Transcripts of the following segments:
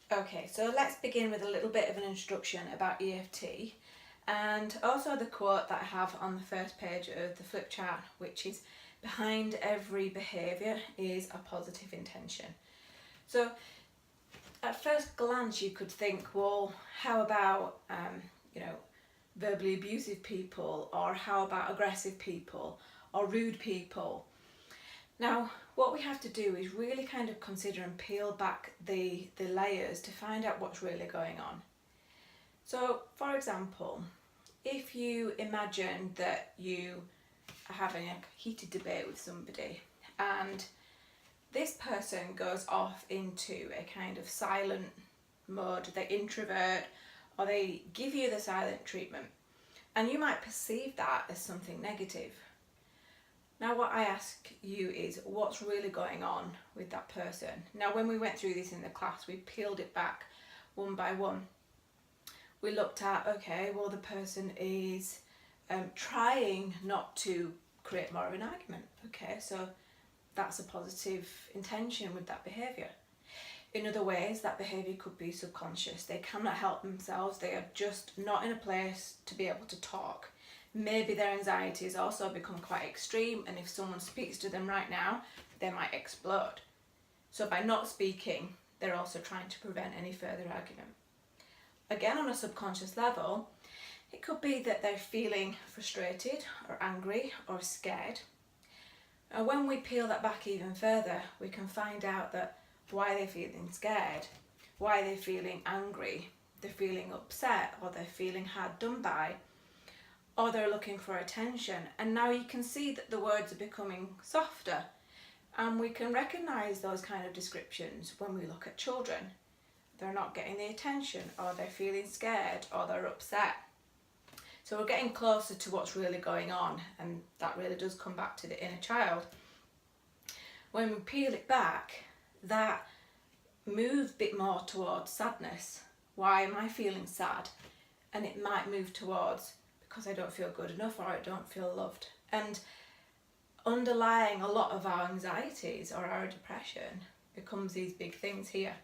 Okay, so let's begin with a little bit of an introduction about EFT and also the quote that I have on the first page of the flip chart, which is behind every behaviour is a positive intention. So at first glance you could think, well, how about verbally abusive people, or how about aggressive people or rude people? Now, what we have to do is really kind of consider and peel back the layers to find out what's really going on. So, for example, if you imagine that you are having a heated debate with somebody and this person goes off into a kind of silent mode, they introvert or they give you the silent treatment, and you might perceive that as something negative. Now what I ask you is, what's really going on with that person? Now when we went through this in the class, we peeled it back one by one. We looked at, okay, well the person is trying not to create more of an argument. Okay, so that's a positive intention with that behaviour. In other ways, that behaviour could be subconscious. They cannot help themselves. They are just not in a place to be able to talk. Maybe their anxiety has also become quite extreme, and if someone speaks to them right now, they might explode. So by not speaking, they're also trying to prevent any further argument. Again, on a subconscious level, it could be that they're feeling frustrated or angry or scared. And when we peel that back even further, we can find out that why they're feeling scared, why they're feeling angry, they're feeling upset, or they're feeling hard done by, or they're looking for attention. And now you can see that the words are becoming softer, and we can recognise those kind of descriptions when we look at children. They're not getting the attention, or they're feeling scared, or they're upset. So we're getting closer to what's really going on, and that really does come back to the inner child. When we peel it back, that moves a bit more towards sadness. Why am I feeling sad? And it might move towards because I don't feel good enough, or I don't feel loved. And underlying a lot of our anxieties or our depression becomes these big things here.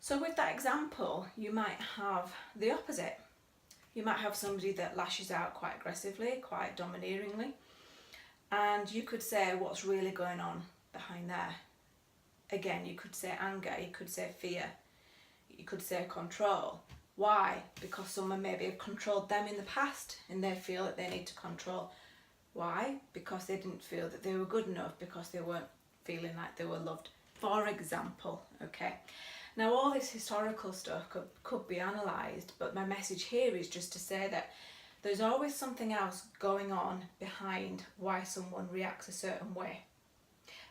So with that example, you might have the opposite. You might have somebody that lashes out quite aggressively, quite domineeringly, and you could say, what's really going on behind there? Again, you could say anger, you could say fear, you could say control. Why? Because someone maybe have controlled them in the past and they feel that they need to control. Why? Because they didn't feel that they were good enough, because they weren't feeling like they were loved, for example. Okay. Now all this historical stuff could be analysed, but my message here is just to say that there's always something else going on behind why someone reacts a certain way.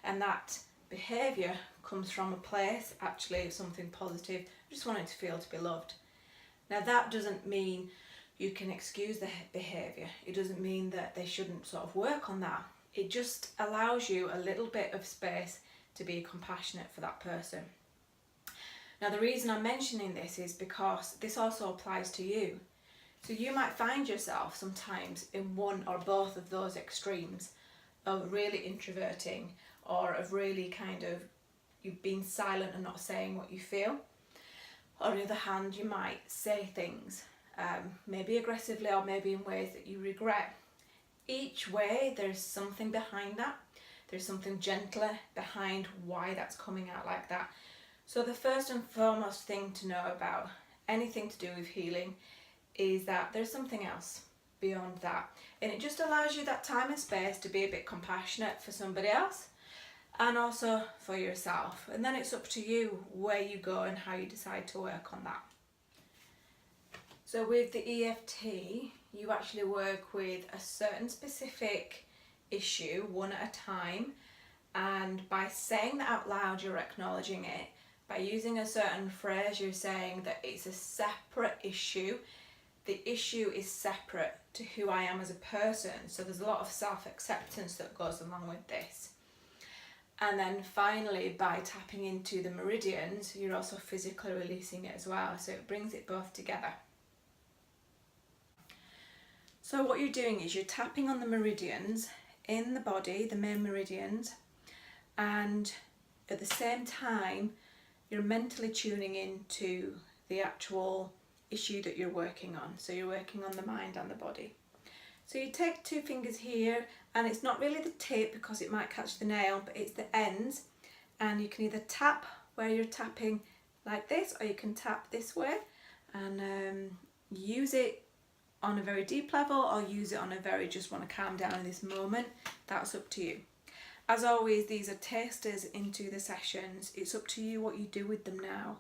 And that behaviour comes from a place actually of something positive, just wanting to feel to be loved. Now that doesn't mean you can excuse the behaviour. It doesn't mean that they shouldn't sort of work on that. It just allows you a little bit of space to be compassionate for that person. Now the reason I'm mentioning this is because this also applies to you. So you might find yourself sometimes in one or both of those extremes of really introverting, or of really kind of you've been silent and not saying what you feel. On the other hand, you might say things, maybe aggressively or maybe in ways that you regret. Each way there's something behind that. There's something gentler behind why that's coming out like that. So the first and foremost thing to know about anything to do with healing is that there's something else beyond that. And it just allows you that time and space to be a bit compassionate for somebody else and also for yourself. And then it's up to you where you go and how you decide to work on that. So with the EFT, you actually work with a certain specific issue, one at a time. And by saying that out loud, you're acknowledging it. By using a certain phrase, you're saying that it's a separate issue. The issue is separate to who I am as a person. So there's a lot of self-acceptance that goes along with this. And then finally, by tapping into the meridians, you're also physically releasing it as well. So it brings it both together. So what you're doing is you're tapping on the meridians in the body, the main meridians, and at the same time you're mentally tuning in to the actual issue that you're working on. So you're working on the mind and the body. So you take 2 fingers here, and it's not really the tip because it might catch the nail, but it's the ends, and you can either tap where you're tapping like this, or you can tap this way and use it on a very deep level, or use it on a very just want to calm down in this moment. That's up to you. As always, these are tasters into the sessions. It's up to you what you do with them now.